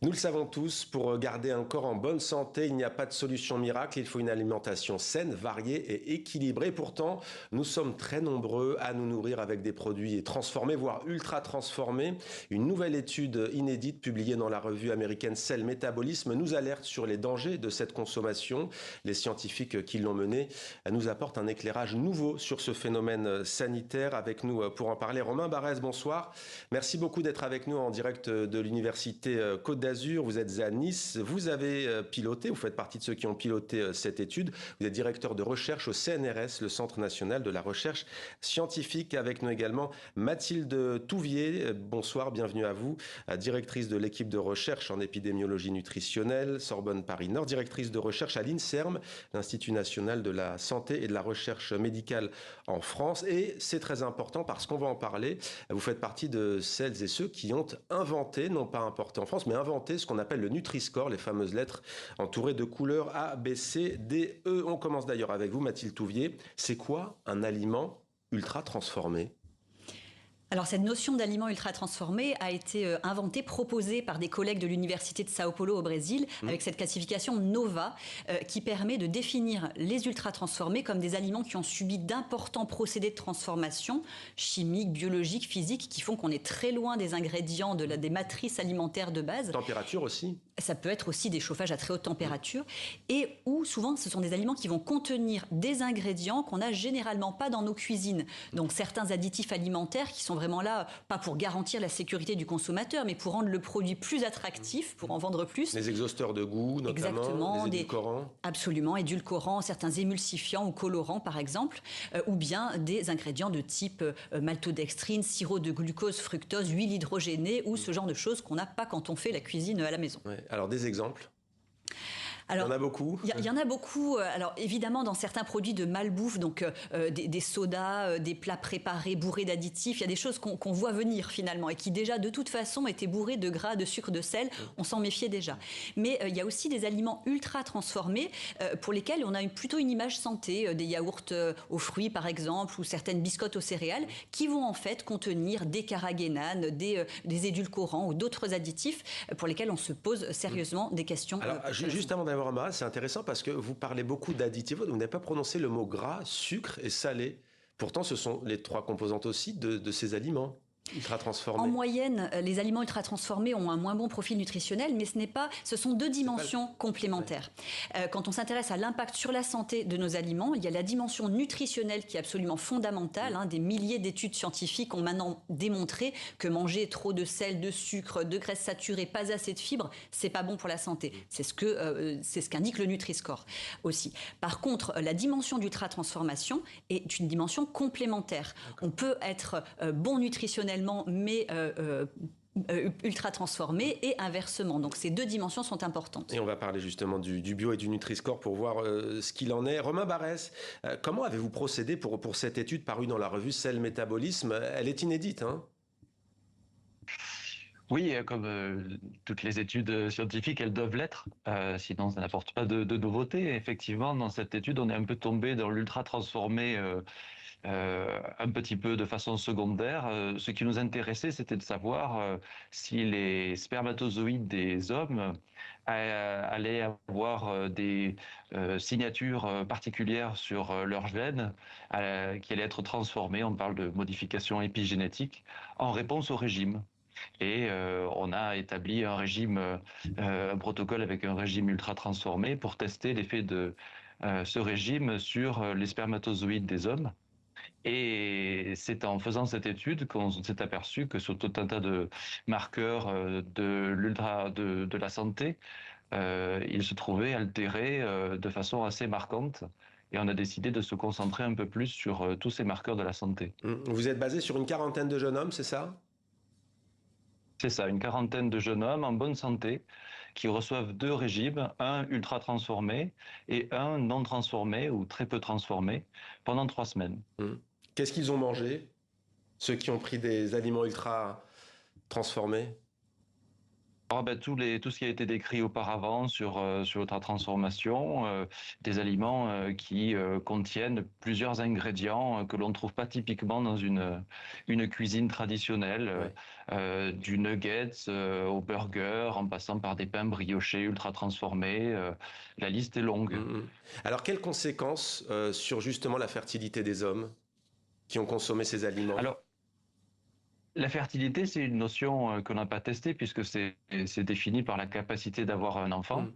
Nous le savons tous, pour garder un corps en bonne santé, il n'y a pas de solution miracle, il faut une alimentation saine, variée et équilibrée. Pourtant, nous sommes très nombreux à nous nourrir avec des produits transformés, voire ultra transformés. Une nouvelle étude inédite publiée dans la revue américaine Cell Métabolisme nous alerte sur les dangers de cette consommation. Les scientifiques qui l'ont menée nous apportent un éclairage nouveau sur ce phénomène sanitaire. Avec nous pour en parler, Romain Barès, bonsoir. Merci beaucoup d'être avec nous en direct de l'université Côte d'Azur. Vous êtes à Nice. Vous avez piloté, vous faites partie de ceux qui ont piloté cette étude. Vous êtes directeur de recherche au CNRS, le Centre national de la recherche scientifique. Avec nous également Mathilde Touvier. Bonsoir, bienvenue à vous. Directrice de l'équipe de recherche en épidémiologie nutritionnelle, Sorbonne Paris Nord. Directrice de recherche à l'INSERM, l'Institut national de la santé et de la recherche médicale en France. Et c'est très important parce qu'on va en parler. Vous faites partie de celles et ceux qui ont inventé, non pas importé en France, mais inventé ce qu'on appelle le Nutri-Score, les fameuses lettres entourées de couleurs A, B, C, D, E. On commence d'ailleurs avec vous, Mathilde Touvier. C'est quoi un aliment ultra transformé ? Alors cette notion d'aliment ultra transformé a été inventée, proposée par des collègues de l'université de Sao Paulo au Brésil, avec cette classification NOVA, qui permet de définir les ultra transformés comme des aliments qui ont subi d'importants procédés de transformation chimiques, biologiques, physiques, qui font qu'on est très loin des ingrédients des matrices alimentaires de base. Température aussi. Ça peut être aussi des chauffages à très haute température, et où souvent ce sont des aliments qui vont contenir des ingrédients qu'on n'a généralement pas dans nos cuisines. Donc certains additifs alimentaires qui sont vraiment là, pas pour garantir la sécurité du consommateur, mais pour rendre le produit plus attractif, pour en vendre plus. Les exhausteurs de goût, notamment. Exactement, les édulcorants. Absolument, édulcorants, certains émulsifiants ou colorants, par exemple, ou bien des ingrédients de type maltodextrine, sirop de glucose, fructose, huile hydrogénée, ou ce genre de choses qu'on n'a pas quand on fait la cuisine à la maison. Ouais. Alors, des exemples ? Alors, il y en a beaucoup. Il y en a beaucoup. Alors évidemment, dans certains produits de malbouffe, donc des sodas, des plats préparés bourrés d'additifs, il y a des choses qu'on voit venir finalement et qui déjà de toute façon étaient bourrés de gras, de sucre, de sel. On s'en méfiait déjà. Mais il y a aussi des aliments ultra transformés pour lesquels on a plutôt une image santé, des yaourts aux fruits par exemple, ou certaines biscottes aux céréales, qui vont en fait contenir des carragénanes, des édulcorants ou d'autres additifs pour lesquels on se pose sérieusement des questions. Alors juste avant d'avoir un c'est intéressant parce que vous parlez beaucoup d'additifs, vous n'avez pas prononcé le mot gras, sucre et salé. Pourtant, ce sont les trois composantes aussi de ces aliments ultra transformés. En moyenne, les aliments ultra transformés ont un moins bon profil nutritionnel, mais ce sont deux dimensions complémentaires. Ouais. Quand on s'intéresse à l'impact sur la santé de nos aliments, il y a la dimension nutritionnelle qui est absolument fondamentale. Des milliers d'études scientifiques ont maintenant démontré que manger trop de sel, de sucre, de graisses saturées, pas assez de fibres, c'est pas bon pour la santé. C'est ce qu'indique le Nutri-Score aussi. Par contre, la dimension d'ultra transformation est une dimension complémentaire. On peut être bon nutritionnellement, mais ultra transformé et inversement. Donc ces deux dimensions sont importantes. Et on va parler justement du bio et du Nutri-Score pour voir ce qu'il en est. Romain Barès, comment avez-vous procédé pour cette étude parue dans la revue Cell Métabolisme ? Elle est inédite, hein ? Oui, comme toutes les études scientifiques, elles doivent l'être, sinon ça n'apporte pas de nouveauté. Effectivement, dans cette étude, on est un peu tombé dans l'ultra transformé un petit peu de façon secondaire. Ce qui nous intéressait, c'était de savoir si les spermatozoïdes des hommes allaient avoir des signatures particulières sur leurs gènes qui allaient être transformés, on parle de modification épigénétique, en réponse au régime. Et on a établi un protocole avec un régime ultra transformé pour tester l'effet de ce régime sur les spermatozoïdes des hommes. Et c'est en faisant cette étude qu'on s'est aperçu que sur tout un tas de marqueurs de la santé, ils se trouvaient altérés de façon assez marquante. Et on a décidé de se concentrer un peu plus sur tous ces marqueurs de la santé. Vous êtes basé sur une quarantaine de jeunes hommes, c'est ça ? C'est ça, une quarantaine de jeunes hommes en bonne santé qui reçoivent deux régimes, un ultra transformé et un non transformé ou très peu transformé pendant 3 semaines. Qu'est-ce qu'ils ont mangé, ceux qui ont pris des aliments ultra transformés ? Tout ce qui a été décrit auparavant sur l'ultra-transformation, des aliments qui contiennent plusieurs ingrédients que l'on ne trouve pas typiquement dans une cuisine traditionnelle, Ouais. du nuggets au burger, en passant par des pains briochés ultra-transformés. La liste est longue. Mhm. Alors, quelles conséquences sur justement la fertilité des hommes qui ont consommé ces aliments? Alors, la fertilité, c'est une notion qu'on n'a pas testée puisque c'est défini par la capacité d'avoir un enfant. Mhm.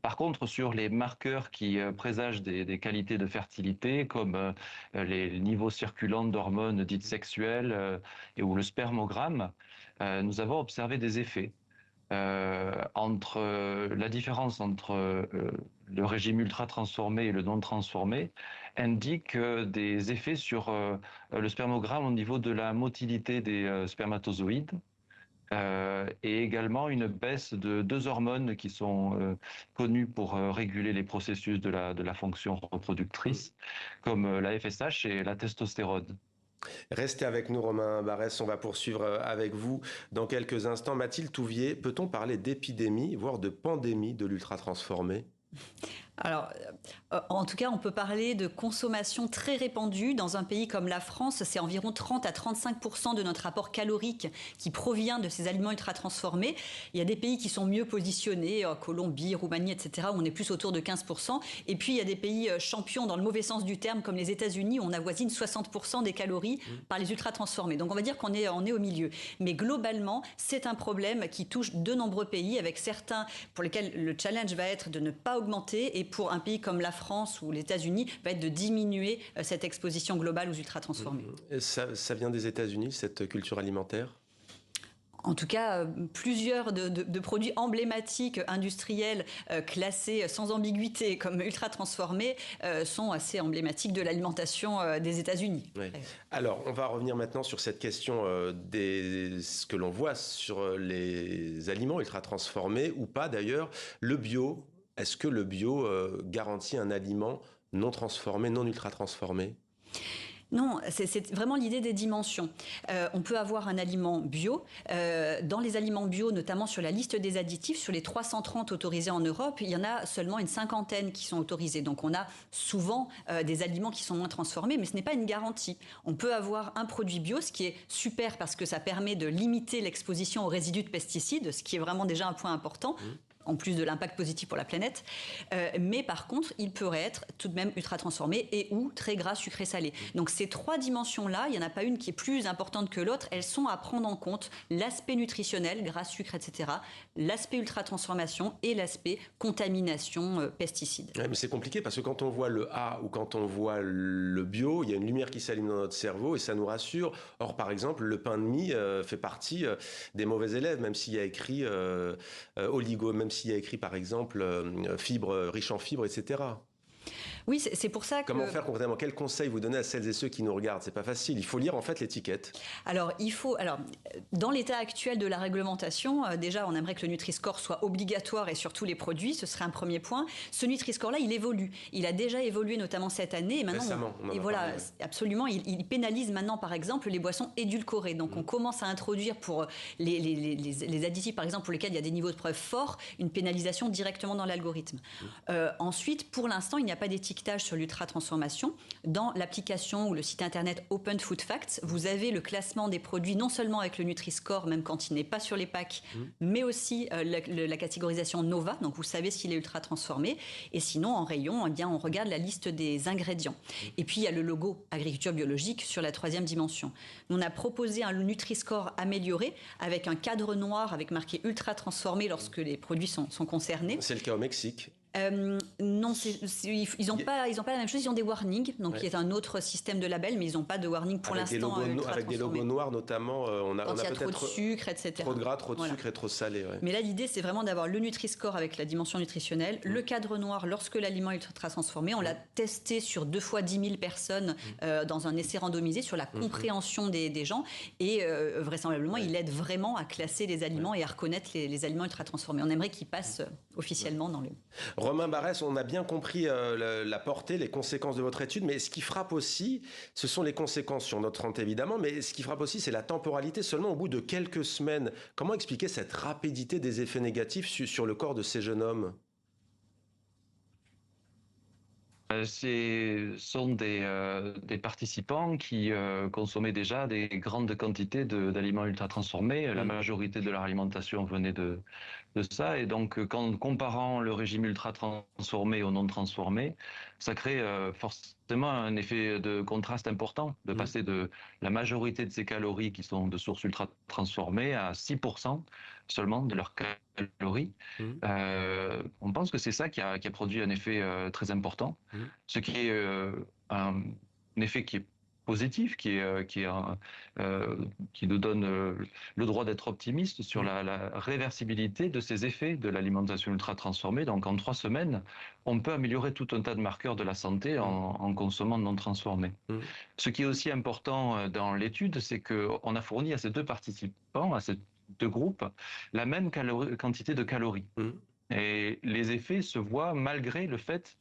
Par contre, sur les marqueurs qui présagent des qualités de fertilité, comme les niveaux circulants d'hormones dites sexuelles ou le spermogramme, nous avons observé des effets. La différence entre le régime ultra transformé et le non transformé indique des effets sur le spermogramme au niveau de la motilité des spermatozoïdes et également une baisse de deux hormones qui sont connues pour réguler les processus de la fonction reproductrice, comme la FSH et la testostérone. Restez avec nous, Romain Barès. On va poursuivre avec vous dans quelques instants. Mathilde Touvier, peut-on parler d'épidémie, voire de pandémie de l'ultra transformé? Alors, en tout cas, on peut parler de consommation très répandue. Dans un pays comme la France, c'est environ 30 à 35% de notre apport calorique qui provient de ces aliments ultra transformés. Il y a des pays qui sont mieux positionnés, Colombie, Roumanie, etc., où on est plus autour de 15%. Et puis, il y a des pays champions dans le mauvais sens du terme, comme les États-Unis, où on avoisine 60% des calories par les ultra transformés. Donc, on va dire qu'on est au milieu. Mais globalement, c'est un problème qui touche de nombreux pays, avec certains pour lesquels le challenge va être de ne pas augmenter, et pour un pays comme la France ou les États-Unis, va être de diminuer cette exposition globale aux ultra-transformés. Ça vient des États-Unis, cette culture alimentaire? En tout cas, plusieurs de produits emblématiques industriels classés sans ambiguïté comme ultra transformés sont assez emblématiques de l'alimentation des États-Unis. Oui. Alors, on va revenir maintenant sur cette question ce que l'on voit sur les aliments ultra transformés ou pas d'ailleurs. Le bio, est-ce que le bio garantit un aliment non transformé, non ultra transformé? Non, c'est vraiment l'idée des dimensions. On peut avoir un aliment bio. Dans les aliments bio, notamment sur la liste des additifs, sur les 330 autorisés en Europe, il y en a seulement une cinquantaine qui sont autorisés. Donc on a souvent des aliments qui sont moins transformés, mais ce n'est pas une garantie. On peut avoir un produit bio, ce qui est super parce que ça permet de limiter l'exposition aux résidus de pesticides, ce qui est vraiment déjà un point important. En plus de l'impact positif pour la planète. Mais par contre, il pourrait être tout de même ultra transformé et ou très gras, sucré, salé. Donc ces trois dimensions-là, il n'y en a pas une qui est plus importante que l'autre. Elles sont à prendre en compte: l'aspect nutritionnel, gras, sucre, etc., l'aspect ultra transformation et l'aspect contamination, pesticides. Ouais, mais c'est compliqué parce que quand on voit le A ou quand on voit le bio, il y a une lumière qui s'allume dans notre cerveau et ça nous rassure. Or, par exemple, le pain de mie fait partie des mauvais élèves, même s'il y a écrit oligo, même s'il y a écrit, par exemple, fibres, riche en fibres, etc. Oui, c'est pour ça que... Comment faire concrètement? Quels conseils vous donnez à celles et ceux qui nous regardent? C'est pas facile. Il faut lire en fait l'étiquette. Alors, dans l'état actuel de la réglementation, déjà, on aimerait que le Nutri-Score soit obligatoire et sur tous les produits. Ce serait un premier point. Ce Nutri-Score-là, il évolue. Il a déjà évolué, notamment cette année. Et maintenant, récemment, on en a voilà, parlé, ouais. Absolument. Il pénalise maintenant, par exemple, les boissons édulcorées. Donc, on commence à introduire pour les additifs, par exemple, pour lesquels il y a des niveaux de preuve forts, une pénalisation directement dans l'algorithme. Ensuite, pour l'instant, il n'y a pas d'étiquetage sur l'ultra-transformation. Dans l'application ou le site internet Open Food Facts, vous avez le classement des produits, non seulement avec le Nutri-Score, même quand il n'est pas sur les packs, mais aussi la catégorisation Nova, donc vous savez s'il est ultra-transformé. Et sinon, en rayon, eh bien, on regarde la liste des ingrédients. Et puis, il y a le logo agriculture biologique sur la troisième dimension. On a proposé un Nutri-Score amélioré avec un cadre noir avec marqué ultra-transformé lorsque les produits sont concernés. C'est le cas au Mexique. Non, ils n'ont pas la même chose. Ils ont des warnings, donc qui est un autre système de label, mais ils n'ont pas de warning pour l'instant. Avec des logos noirs notamment, on a quand il y a peut-être trop de sucre, etc. Trop de gras, trop de sucre et trop salé. Ouais. Mais là, l'idée, c'est vraiment d'avoir le Nutri-Score avec la dimension nutritionnelle, le cadre noir lorsque l'aliment est ultra transformé. On l'a testé sur 2 fois 10 000 personnes dans un essai randomisé sur la compréhension des gens, et vraisemblablement, il aide vraiment à classer les aliments et à reconnaître les aliments ultra transformés. On aimerait qu'ils passent officiellement dans le... Romain Barès, on a bien compris la portée, les conséquences de votre étude, mais ce qui frappe aussi, ce sont les conséquences sur notre santé évidemment, mais ce qui frappe aussi, c'est la temporalité. Seulement au bout de quelques semaines, comment expliquer cette rapidité des effets négatifs sur le corps de ces jeunes hommes? Ce sont des participants qui consommaient déjà des grandes quantités d'aliments ultra transformés. La Mm. majorité de leur alimentation venait de ça. Et donc, quand comparant le régime ultra transformé au non transformé, ça crée forcément un effet de contraste important, de Mm. passer de la majorité de ces calories qui sont de source ultra transformée à 6% seulement de leurs calories. Mm. On pense que c'est ça qui a produit un effet très important, Mm. ce qui est un effet qui est positif, qui nous donne le droit d'être optimiste sur Mm. la réversibilité de ces effets de l'alimentation ultra transformée. Donc en 3 semaines, on peut améliorer tout un tas de marqueurs de la santé Mm. en consommant non transformé. Mm. Ce qui est aussi important dans l'étude, c'est qu'on a fourni à ces deux participants, à ces deux groupes, la même quantité de calories. Mm. Et les effets se voient malgré le fait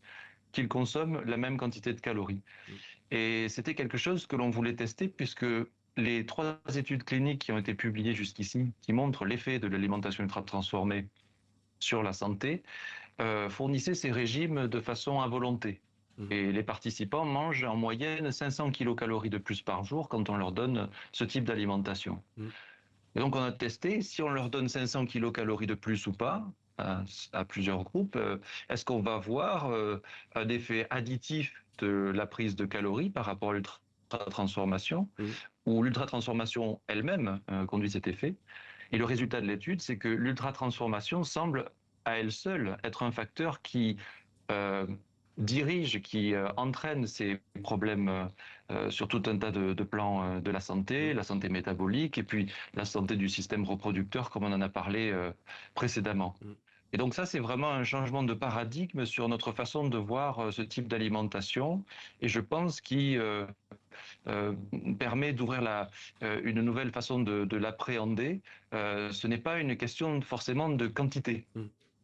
qu'ils consomment la même quantité de calories. Mm. Et c'était quelque chose que l'on voulait tester puisque les 3 études cliniques qui ont été publiées jusqu'ici, qui montrent l'effet de l'alimentation ultra transformée sur la santé, fournissaient ces régimes de façon à volonté. Mm. Et les participants mangent en moyenne 500 kilocalories de plus par jour quand on leur donne ce type d'alimentation. Mm. Et donc on a testé si on leur donne 500 kilocalories de plus ou pas à plusieurs groupes, est-ce qu'on va voir un effet additif de la prise de calories par rapport à l'ultra-transformation, Mm. ou l'ultra-transformation elle-même conduit cet effet. Et le résultat de l'étude, c'est que l'ultra-transformation semble à elle seule être un facteur qui euh, dirige, qui entraîne ces problèmes sur tout un tas de plans de Mm. la santé métabolique et puis la santé du système reproducteur, comme on en a parlé précédemment. Mm. Et donc ça, c'est vraiment un changement de paradigme sur notre façon de voir ce type d'alimentation. Et je pense qu'il euh, permet d'ouvrir une nouvelle façon de l'appréhender. Ce n'est pas une question forcément de quantité. Mm.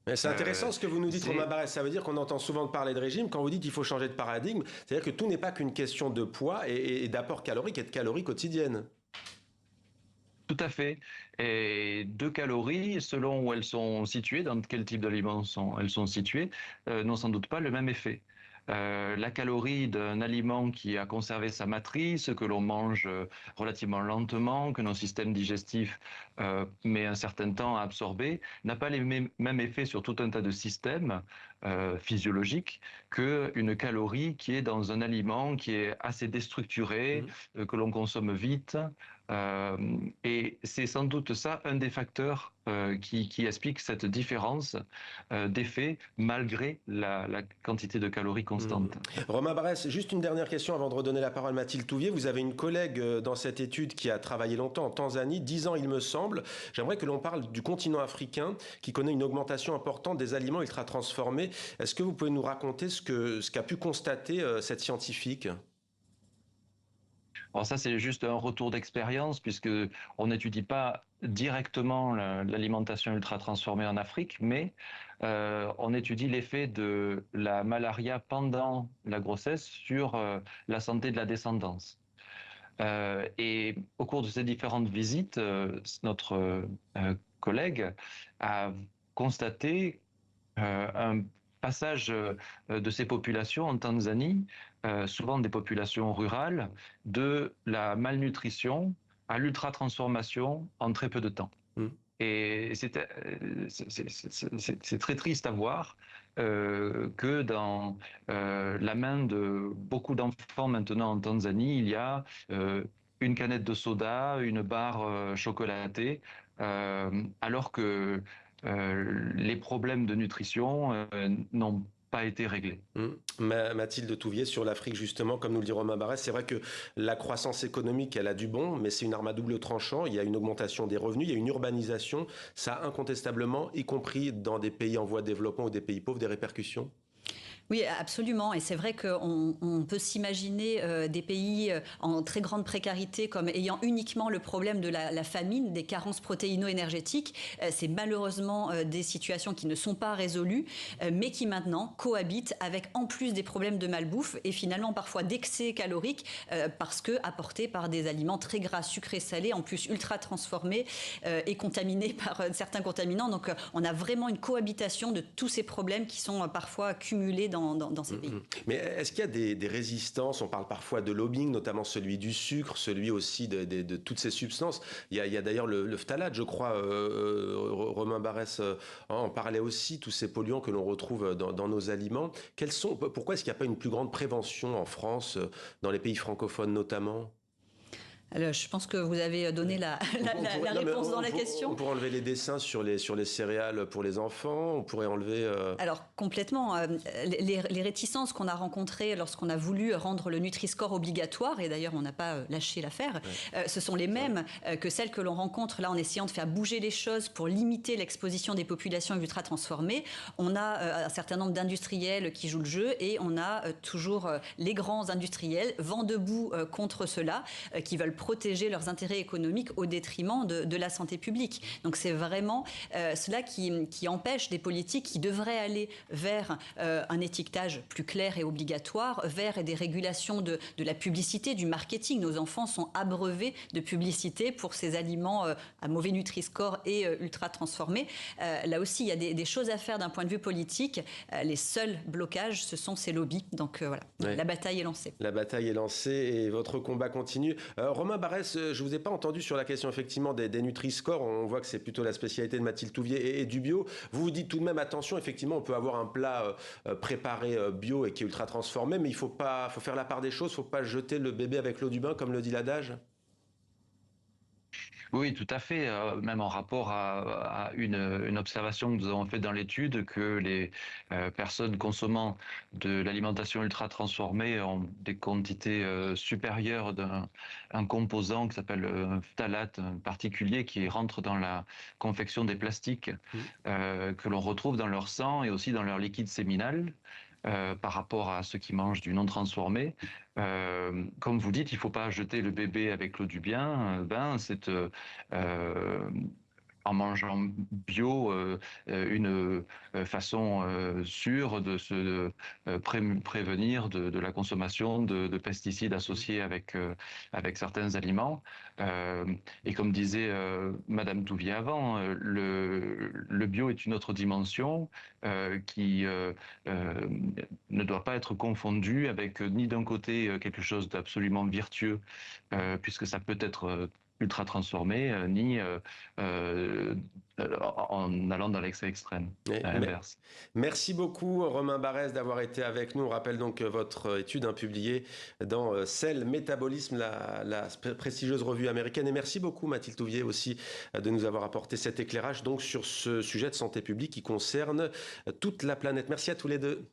Mais c'est Euh, intéressant ce que vous nous dites, Romain c'est Barès. Ça veut dire qu'on entend souvent parler de régime. Quand vous dites qu'il faut changer de paradigme, c'est-à-dire que tout n'est pas qu'une question de poids et d'apport calorique et de calories quotidiennes. Tout à fait. Et 2 calories, selon où elles sont situées, dans quel type d'aliments elles sont situées, n'ont sans doute pas le même effet. La calorie d'un aliment qui a conservé sa matrice, que l'on mange relativement lentement, que nos systèmes digestifs met un certain temps à absorber, n'a pas les mêmes effets sur tout un tas de systèmes physiologiques qu'une calorie qui est dans un aliment qui est assez déstructuré, Mm. que l'on consomme vite. Euh, et c'est sans doute ça un des facteurs qui explique cette différence d'effet malgré la quantité de calories Mm. constante. Romain Barès, juste une dernière question avant de redonner la parole à Mathilde Touvier. Vous avez une collègue dans cette étude qui a travaillé longtemps en Tanzanie, 10 ans il me semble. J'aimerais que l'on parle du continent africain qui connaît une augmentation importante des aliments ultra transformés. Est-ce que vous pouvez nous raconter ce qu'a pu constater cette scientifique? Alors ça, c'est juste un retour d'expérience puisque on n'étudie pas directement l'alimentation ultra transformée en Afrique, mais on étudie l'effet de la malaria pendant la grossesse sur la santé de la descendance. Et au cours de ces différentes visites, notre collègue a constaté un passage de ces populations en Tanzanie, souvent des populations rurales, de la malnutrition à l'ultra-transformation en très peu de temps. Mm. Et c'est très triste à voir que dans la main de beaucoup d'enfants maintenant en Tanzanie, il y a une canette de soda, une barre chocolatée, alors que les problèmes de nutrition n'ont pas été réglés. Mathilde Touvier sur l'Afrique justement, comme nous le dit Romain Barès, c'est vrai que la croissance économique, elle a du bon, mais c'est une arme à double tranchant. Il y a une augmentation des revenus, il y a une urbanisation. Ça a incontestablement, y compris dans des pays en voie de développement ou des pays pauvres, des répercussions. Oui, absolument. Et c'est vrai qu'on peut s'imaginer des pays en très grande précarité comme ayant uniquement le problème de la famine, des carences protéino-énergétiques. C'est malheureusement des situations qui ne sont pas résolues, mais qui maintenant cohabitent avec en plus des problèmes de malbouffe et finalement parfois d'excès calorique parce que apportés par des aliments très gras, sucrés, salés, en plus ultra transformés et contaminés par certains contaminants. Donc on a vraiment une cohabitation de tous ces problèmes qui sont parfois cumulés dans ces pays. Mais est-ce qu'il y a des résistances? On parle parfois de lobbying, notamment celui du sucre, celui aussi de toutes ces substances. Il y a d'ailleurs le phtalate, je crois, Romain Barès en parlait aussi, tous ces polluants que l'on retrouve dans nos aliments. Pourquoi est-ce qu'il n'y a pas une plus grande prévention en France, dans les pays francophones notamment? Alors, je pense que vous avez donné la réponse dans la question. On pourrait enlever les dessins sur les céréales pour les enfants, on pourrait enlever... Alors complètement. Les réticences qu'on a rencontrées lorsqu'on a voulu rendre le Nutri-Score obligatoire, et d'ailleurs on n'a pas lâché l'affaire, ce sont les mêmes que celles que l'on rencontre là en essayant de faire bouger les choses pour limiter l'exposition des populations ultra transformées. On a un certain nombre d'industriels qui jouent le jeu et on a toujours les grands industriels vent debout contre ceux-là qui veulent protéger leurs intérêts économiques au détriment de la santé publique. Donc c'est vraiment cela qui empêche des politiques qui devraient aller vers un étiquetage plus clair et obligatoire, vers des régulations de la publicité, du marketing. Nos enfants sont abreuvés de publicité pour ces aliments à mauvais Nutri-Score et ultra transformés. Là aussi, il y a des choses à faire d'un point de vue politique. Les seuls blocages, ce sont ces lobbies. Donc voilà, la bataille est lancée. La bataille est lancée et votre combat continue. Romain Barès, je ne vous ai pas entendu sur la question effectivement des Nutri-Score. On voit que c'est plutôt la spécialité de Mathilde Touvier et du bio. Vous vous dites tout de même attention, effectivement, on peut avoir un plat préparé bio et qui est ultra transformé, mais faut faire la part des choses, il ne faut pas jeter le bébé avec l'eau du bain, comme le dit l'adage. Oui, tout à fait. Même en rapport à une observation que nous avons faite dans l'étude, que les personnes consommant de l'alimentation ultra transformée ont des quantités supérieures d'un composant qui s'appelle phtalate particulier qui rentre dans la confection des plastiques que l'on retrouve dans leur sang et aussi dans leur liquide séminal. Par rapport à ceux qui mangent du non transformé. Comme vous dites, il ne faut pas jeter le bébé avec l'eau du bain. C'est en mangeant bio, une façon sûre de se prévenir de la consommation de pesticides associés avec certains aliments. Et comme disait Madame Touvier avant, le bio est une autre dimension qui ne doit pas être confondue avec ni d'un côté quelque chose d'absolument vertueux, puisque ça peut être ultra transformé, ni en allant dans l'excès extrême, à l'inverse. Merci beaucoup Romain Barès d'avoir été avec nous. On rappelle donc votre étude publiée dans Cell Métabolisme, la prestigieuse revue américaine. Et merci beaucoup Mathilde Touvier aussi de nous avoir apporté cet éclairage donc sur ce sujet de santé publique qui concerne toute la planète. Merci à tous les deux.